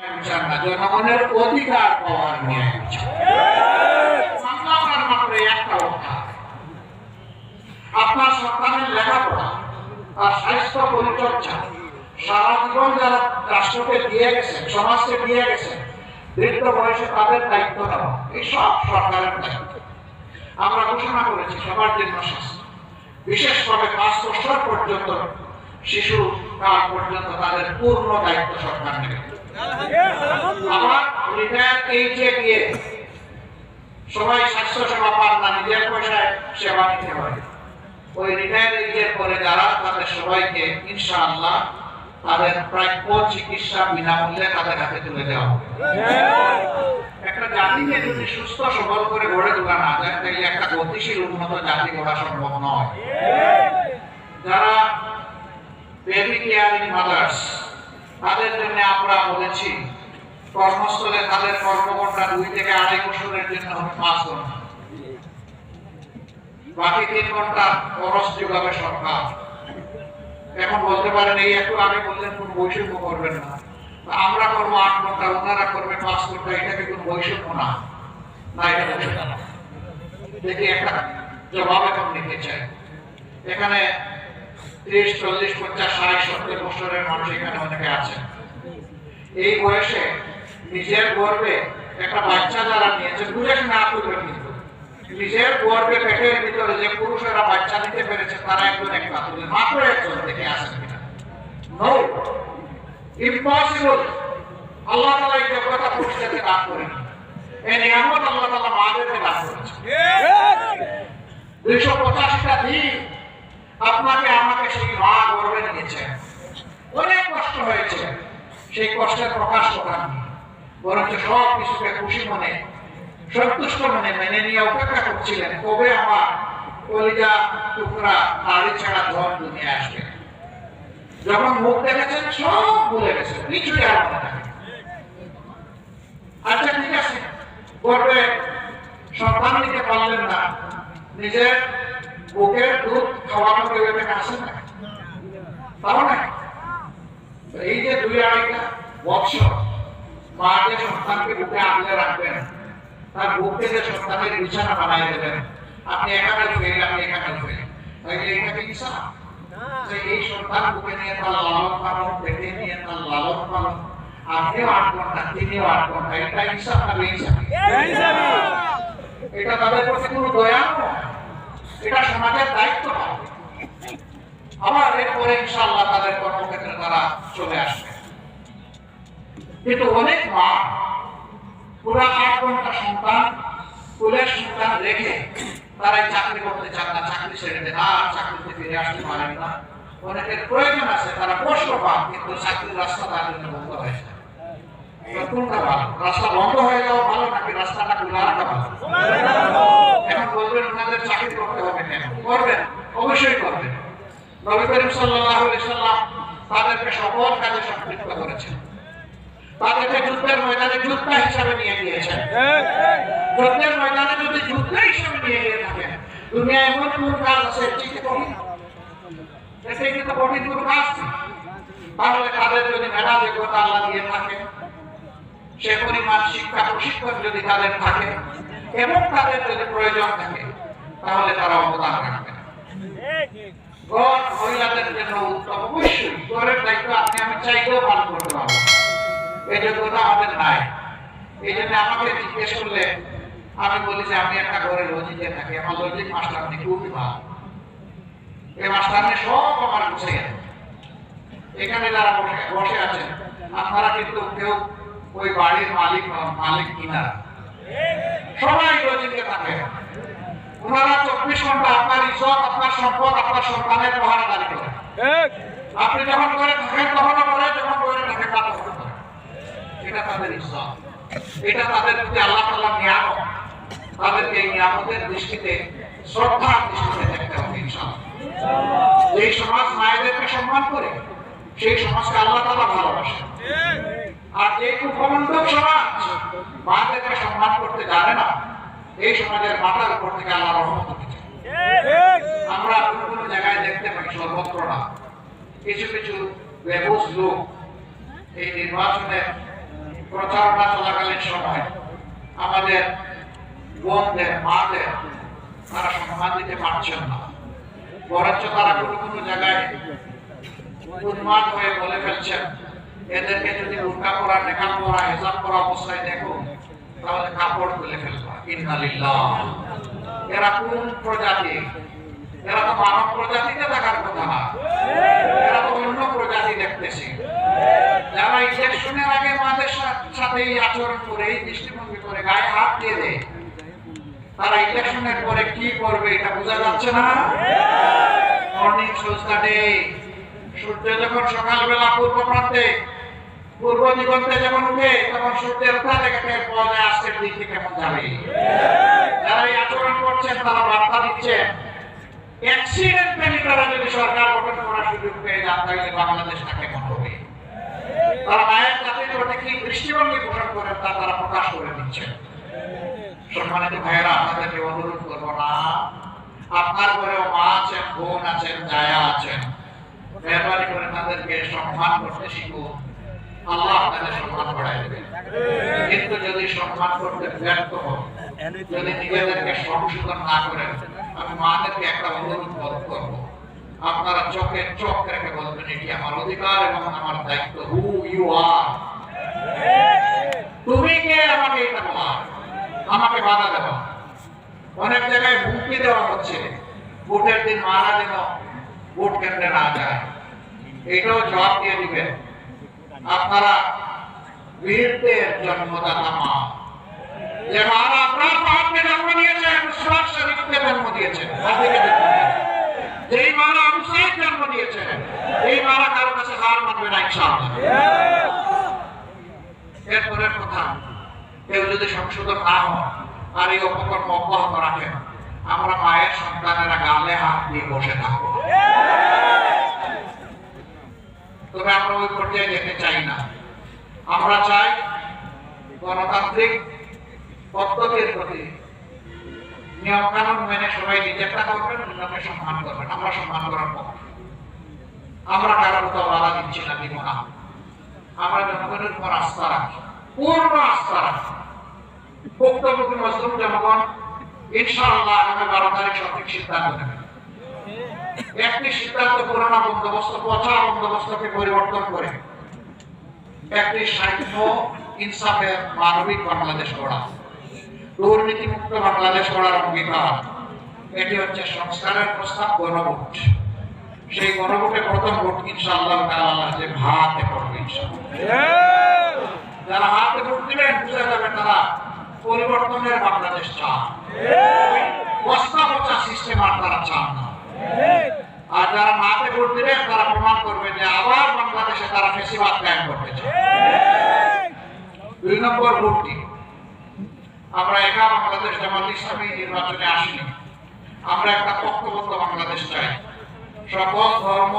জনগণের অধিকার পাওয়ার নিয়ে মাত্র একটা কথা, আপনার সন্তানের লেখাপড়া আর স্বাস্থ্য পরিচর্যা সারা জীবন যারা রাষ্ট্রকে দিয়ে গেছেন, সমাজকে দিয়ে গেছেন, বৃদ্ধ বয়সে তাদের দায়িত্ব নেওয়া, এই সব সরকারের দায়িত্ব। আমরা ঘোষণা করেছি সবার জন্য স্বাস্থ্য, বিশেষ করে 5 বছর পর্যন্ত শিশু কাল পর্যন্ত তাদের পূর্ণ দায়িত্ব সরকার নেবে। আমার রিটায়ার এইজে গিয়ে সবাই স্বাস্থ্য সেবা পান না, নিজের পয়সায় সেবা নিতে হয়। ওই রিটায়ার এইজের পরে যারা তাদের সবাইকে ইনশাআল্লাহ তাদের প্রাপ্য চিকিৎসা বিনামূল্যে তাদের হাতে তুলে দেওয়া হবে। একটা জাতিকে যদি সুস্থ সবল করে গড়ে তোলা না যায় তাহলে একটা গতিশীল উন্নত জাতি গড়া সম্ভব নয়। যারা বেবি কেয়ারিং মাদার্স তাদের জন্য আমরা বলেছি কর্মস্থলে তাদের কর্মঘণ্টা 2 থেকে 2.5 বছরের জন্য 5 ঘন্টা, বাকি 3 ঘন্টা খরচ যোগাবে সরকার। এখন বলতে পারেন এই একটু আগে বললেন কোন বৈষম্য করবেন না, আমরা করবো 8 ঘন্টা, ওনারা করবে 5 ঘন্টা, এটা কি কোন বৈষম্য না? না, এটা বৈষম্য না। দেখি একটা জবাব এখন নিতে চাই। এখানে 30, 40, 50, 60, 70 বছরের মানুষ এখানে অনেকে আছেন। এই বয়সে নিজের গর্বে একটা বাচ্চা যারা নিয়েছে, বুঝে শুনে করবেন, কিন্তু নিজের গর্বে পেটের ভিতরে যে পুরুষেরা বাচ্চা নিতে পেরেছে তারা একজন একটা তুলে মাত্র একজন থেকে আসেন কিনা? No, impossible. আল্লাহ তাআলা এই যোগ্যতা পুরুষদেরকে দান করেন, এই নিয়ামত আল্লাহ তাআলা মাদেরকে দান করেছেন। 285টা দিন আপনাকে আমাকে সেই মা গর্বে নিয়েছে, অনেক কষ্ট হয়েছে, সেই কষ্টের প্রকাশ করেননি, বরঞ্চ সব কিছুকে খুশি মনে সন্তুষ্ট মনে মেনে নিয়ে অপেক্ষা করছিলেন কবে আমার কলিজা টুকরা নারী ছাড়া ধন দুনিয়া আসবে। যখন মুখ দেখেছেন সব ভুলে গেছেন, কিছুই আর মনে থাকে। আচ্ছা ঠিক আছে, গর্বে সন্তান নিতে পারলেন না, নিজের বুকের দুধ খাওয়ানো কেউ এখানে আসে না, তাও না? এই যে 2-2.5 বছর মা যে সন্তানকে বুকে আগলে রাখবেন, তার বুক থেকে সন্তানের বিছানা বানাই দেবেন, আপনি এখানে ফেল, আপনি এখানে ফেল, তাইলে এটা কি ইচ্ছা? এই সন্তান বুকে নিয়ে তার লালন পালন, পেটে নিয়ে তার লালন পালন, আপনিও 8 ঘন্টা, তিনিও 8 ঘন্টা, এটা ইচ্ছা না বেইচ্ছা? এটা তাদের প্রতি কোনো দয়া নয়, এটা সমাজের দায়িত্ব নয়। আবার এরপরে ইনশাআল্লাহ তাদের কর্মক্ষেত্রে তারা চলে আসবে। কিন্তু অনেক মা পুরা 8 ঘন্টা সন্তান, কুলের সন্তান রেখে তারাই চাকরি করতে চান না, চাকরি ছেড়ে দেন, আর চাকরিতে ফিরে আসতে পারেন না। অনেকের প্রয়োজন আছে, তারা কষ্ট পান, কিন্তু চাকরির রাস্তা তার জন্য বন্ধ হয়ে যায়। কোনটা ভালো? রাস্তা বন্ধ হয়ে যাওয়া ভালো নাকি রাস্তাটা খোলা রাখা ভালো? এখন বলবেন ওনাদের চাকরি করতে হবে কেন? করবেন, অবশ্যই করবেন। নবী করিম সাল্লাল্লাহু আলাইহি সাল্লাম তাদেরকে সকল কাজে সম্পৃক্ত করেছেন, তাদেরকে যুদ্ধের ময়দানে যোদ্ধা হিসাবে নিয়ে গিয়েছেন। যুদ্ধের ময়দানে যদি যোদ্ধা হিসাবে নিয়ে গিয়ে থাকেন, দুনিয়ায় এমন কোন কাজ আছে কিন্তু কঠিন কোন কাজ, তাহলে তাদের যদি মেধা যোগ্যতা আল্লাহ দিয়ে থাকে, সে পরিমাণ শিক্ষা প্রশিক্ষণ যদি তাদের থাকে এবং তাদের যদি প্রয়োজন থাকে, তাহলে তারা অবদান রাখবে। ঘর মহিলাদের জন্য উত্তম, অবশ্যই ঘরের দায়িত্ব আপনি আমি চাইলেও পালন করতে পারবো, এই যোগ্যতা আমাদের নাই। এই জন্য আমাকে জিজ্ঞেস করলে আমি বলি যে আমি একটা ঘরে লজিকে থাকি, আমার লজিক মাস্টার নেই, খুবই ভালো, এই মাস্টার নেই সব আমার গুছিয়ে গেছে। এখানে যারা বসে আছেন আপনারা কিন্তু কেউ ওই বাড়ির মালিক মালিক কিনা, সবাই লজিকে থাকে। ওনারা 24 ঘন্টা আপনার ইজ্জত, আপনার সম্পদ, আপনার সন্তানের পাহারাদারি করে। আপনি যখন করে থাকেন তখনও করে, যখন করে থাকেন তখনও করে। এটা তাদের ইজ্জত, এটা তাদের প্রতি আল্লাহ তাআলার নিয়ামত, তাদেরকে এই নিয়ামতের দৃষ্টিতে, শ্রদ্ধার দৃষ্টিতে দেখতে হবে ইনশাআল্লাহ। এই সমাজ মায়েদেরকে সম্মান করে, সেই সমাজকে আল্লাহ তাআলা ভালোবাসেন। আর যে কুপ্রবন্ধক সমাজ মাদেরকে সম্মান করতে জানে না, এই সমাজের মাথার উপর থেকে আল্লাহ রহমত দিচ্ছে। আমরা কোনো জায়গায় দেখতে পাই, সর্বত্র না, কিছু কিছু বেবুজ লোক এই নির্বাচনের প্রচারণা চলাকালীন সময় আমাদের বোনদের মাদের তারা সম্মান দিতে পারছেন না, বরঞ্চ তারা কোনো কোনো জায়গায় উন্মাদ হয়ে বলে ফেলছেন এদেরকে যদি বুরকা পরা, নেকাব পরা, হিজাব পরা অবস্থায় দেখো তাহলে কাপড় তুলে ফেলবা। ইন্নালিল্লাহ। এরা কোন প্রজাতি? এরা তো মানব প্রজাতিতে থাকার কথা না, এরা তো অন্য প্রজাতি দেখতেছি। যারা ইলেকশনের আগে মাদের সাথে এই আচরণ করে, এই দৃষ্টিভঙ্গি করে, গায়ে হাত দিয়ে দেয়, তারা ইলেকশনের পরে কি করবে এটা বোঝা যাচ্ছে না। মর্নিং সোজা ডে, সূর্য যখন সকালবেলা পূর্ব প্রান্তে, পূর্ব দিগন্তে যখন উঠে, তখন সূর্যের ওঠা থেকে টের পাওয়া যায় আজকের দিকে কেমন যাবে। যারা এই আচরণ করছেন তারা বার্তা দিচ্ছেন অ্যাক্সিডেন্টালি তারা যদি সরকার গঠন করার সুযোগ পেয়ে যান তাহলে বাংলাদেশটা কেমন হবে। তারা মায়ের জাতির প্রতি কি দৃষ্টিভঙ্গি পোষণ করেন তা তারা প্রকাশ করে দিচ্ছেন। সম্মানিত ভাইয়েরা, আপনাদেরকে অনুরোধ করবো না, আপনার ঘরেও মা আছেন, বোন আছেন, জায়া আছেন, মেহরবানি করে তাদেরকে সম্মান করতে শিখুন। আল্লাহ আপনাদের সম্মান বাড়াই দেবে। কিন্তু যদি সম্মান করতে ব্যর্থ হন, যদি নিজেদেরকে সংশোধন না করেন, আমি মাদেরকে একটা অনুরোধ করবো, আপনারা চোখে চোখ রেখে বলবেন এটি আমার অধিকার এবং আমার দায়িত্ব। হু ইউ আর, তুমি কে আমাকে এটা বলা, আমাকে বাধা দেওয়া। অনেক জায়গায় হুমকি দেওয়া হচ্ছে ভোটের দিন মারা যেন ভোট কেন্দ্রে না যায়, এটাও জবাব দিয়ে দিবেন। আপনারা বীরদের জন্মদাতা মা, যে মারা আপনার পাপকে জন্ম দিয়েছেন, মুসলমান শরীফকে জন্ম দিয়েছেন, যেই মারা আবু সাইদ জন্ম দিয়েছেন, এই মারা কারো কাছে হার মানবে না ইনশাআল্লাহ। এরপরের কথা, কেউ যদি সংশোধন না হয় আর এই অপকর্ম অব্যাহত রাখেন, আমরা মায়ের সন্তানেরা গালে হাত দিয়ে বসে থাকবো। তবে আমরা ওই পর্যায়ে যেতে চাই না। আমরা চাই গণতান্ত্রিক পদ্ধতির প্রতি নিয়ম কানুন মেনে সবাই নিজেরটা করবেন, অন্যকে সম্মান করবেন। আমরা সম্মান করার পক্ষে, আমরা কারো কোথাও বাধা দিচ্ছি না, দিব না। আমরা জনগণের উপর আস্থা রাখি, পূর্ণ আস্থা রাখি। ভুক্তভোগী মুসলিম জনগণ ইনশাআল্লাহ আগামী 12 তারিখ সঠিক সিদ্ধান্ত নেবে। একটি সিদ্ধান্ত পুরানো বন্দোবস্ত, পচা বন্দোবস্তকে পরিবর্তন করে একটি সাহিত্য ইনসাফের মানবিক বাংলাদেশ গড়া, দুর্নীতিমুক্ত বাংলাদেশ গড়ার অঙ্গীকার। এটি হচ্ছে সংস্কারের প্রস্তাব, গণভোট। সেই গণভোটে প্রথম ভোট ইনশাআল্লাহ তাআলা যে হাতে পড়বে ইনশাআল্লাহ। যারা হাতে ভোট দিবেন বুঝে যাবে তারা পরিবর্তনের বাংলাদেশ চান, বস্তা পচা সিস্টেম আর তারা চান না। আর যারা হাতে ভোট দিবেন তারা প্রমাণ করবে যে আবার বাংলাদেশে তারা ফেসিবাদ কায়েম করতে চায়। 2 নম্বর ভোটটি, আমরা একা বাংলাদেশ জামাত ইসলামী নির্বাচনে আসিনি, আমরা একটা পক্ষবদ্ধ বাংলাদেশ চাই। সকল ধর্ম,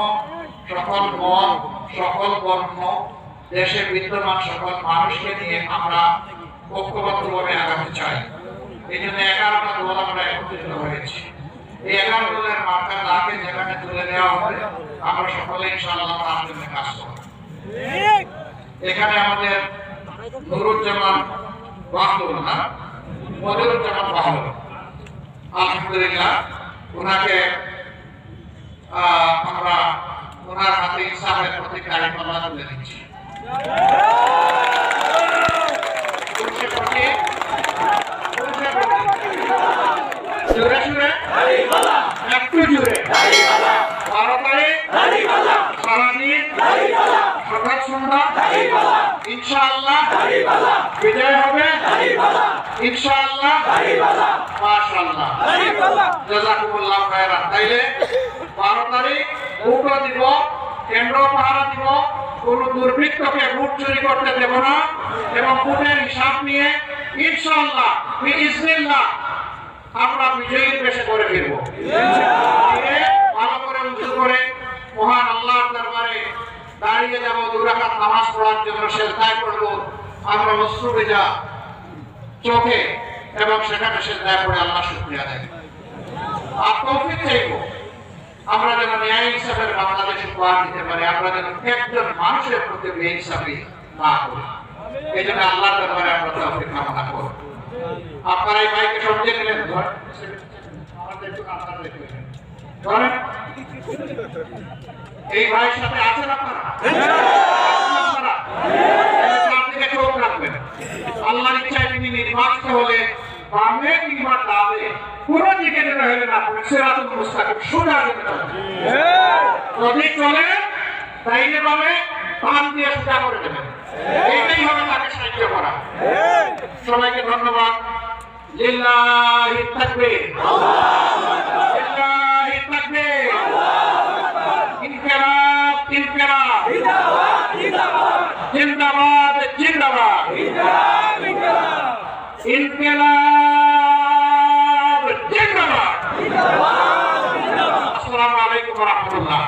সকল মত, সকল বর্ণ, দেশে বিদ্যমান সকল মানুষকে নিয়ে আমরা ঐক্যবদ্ধভাবে আগাতে চাই। এই জন্য 11টা দল আমরা একত্রিত হয়েছি। এই 11 দলের মার্কা তাকে যেখানে তুলে দেওয়া হবে, আমরা সকলে ইনশাআল্লাহ তার জন্য কাজ করব। এখানে আমাদের নুরুজ্জামান বাহাদুর, না মনিরুজ্জামান বাহাদুর, আলহামদুলিল্লাহ, ওনাকে আমরা ওনার হাতে ইনসাফের প্রতীক দাঁড়িপাল্লা তুলে দিচ্ছি। জোরে জোরে, একটু জোরে, 12 তারিখ সারাদিন সকাল সন্ধ্যা ইনশাআল্লাহ বিজয় হবে ইনশাআল্লাহ। মাশাআল্লাহ, জাযাকুমুল্লাহ খায়রান। তাইলে 12 তারিখ ভোটও দিব, কেন্দ্র পাহারা দিব, কোন দুর্বৃত্তকে ভোট চুরি করতে দেব না, এবং ভোটের হিসাব নিয়ে ইনশাআল্লাহ বিইজনিল্লাহ আমরা বিজয়ীর বেশে করে ফিরবো। ভালো করে উঁচু করে মহান আল্লাহর দরবারে দাঁড়িয়ে যাব, 2 রাকাত নামাজ পড়ার জন্য সেজদায় পড়বো। আমরা অশ্রু ভেজা চোখে এবং সেখানে সেজদায় পড়ে আল্লাহ শুকরিয়া দেব। আর তৌফিক চাইবো আমরা যেন ন্যায় ইনসাফের বাংলাদেশ উপহার দিতে পারি, আমরা যেন একজন মানুষের প্রতি বেইনসাফি না করি। এই জন্য আল্লাহর দরবারে আমরা তৌফিক কামনা করব। আপনারা এই ভাইকে সরিয়ে নিলেন, এই ভাইয়ের সাথে আছেন আপনারা? চোখ রাখবেন। আল্লাহর ইচ্ছায় তিনি নির্বাচিত হলে বামে কিংবা ডানে কোন দিকে হলে না সিরাতুল মুস্তাকিম সোজা দিকে যদি চলে তাইলে বামে বাম দিয়ে সোজা করে দেবেন। এইটাই হবে তাকে সাহায্য করা। সবাইকে ধন্যবাদ। লিল্লাহি তাকবীর, লিল্লাহি তাকবীর, ইনকিলাব ইনকিলাব, জিন্দাবাদ জিন্দাবাদ, ইনকিলাব জিন্দাবাদ। আসসালামু আলাইকুম ওয়া রাহমাতুল্লাহ।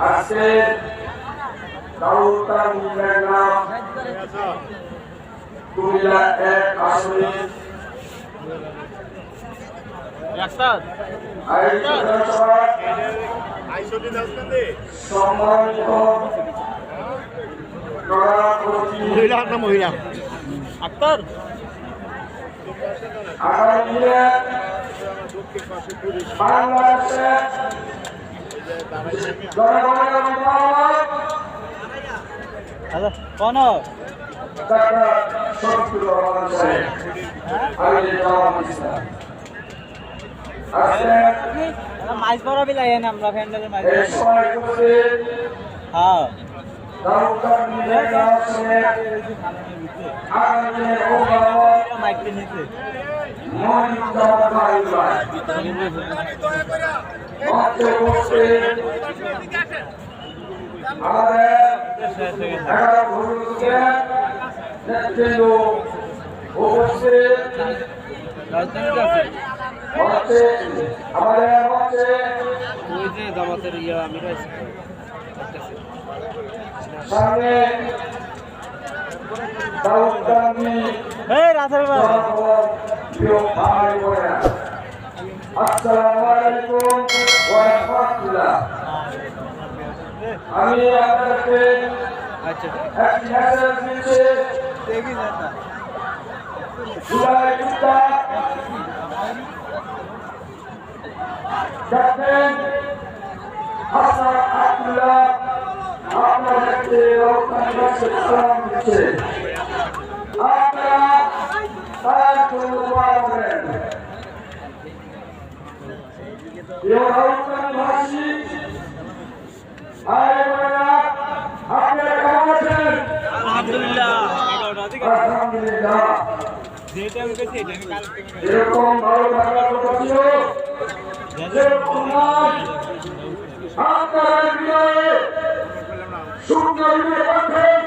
আজকে দাউদা মিল্লা কুমিল্লা 1 আসনে সম্মানিত মহিলা আক্তার বাংলাদেশে জনগণের মাছ বড় বিলাই আমরা ফ্যান্ডেলের মাছ হ্যাঁ মাইকটা নিচে জামাতের ইয়া আমি আমি আপনাকে একটি মেসেজ দিচ্ছি। জুলাই যোদ্ধা ক্যাপ্টেন হাসান আব্দুল্লাহ আপনাদেরকে সালাম দিচ্ছে। আপনারা তার জন্য দোয়া করেন। ভাষী আপনারা কেমন আছেন? আলহামদুলিল্লাহ। এরকম ভালো থাকার কথা ছিল যেরকম নয় আপনারা বিজয়ে শুকনো বিজয় পাচ্ছেন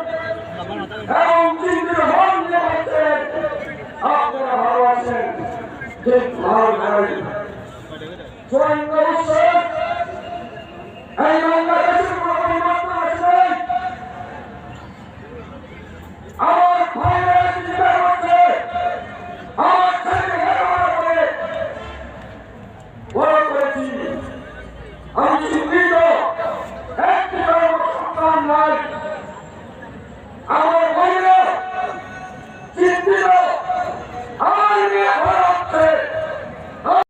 এবং চিন্তিত মন নিয়ে পাচ্ছেন আপনারা ভালো আছেন ঠিক ভালো ভালো স্বয়ং অবশ্যই এই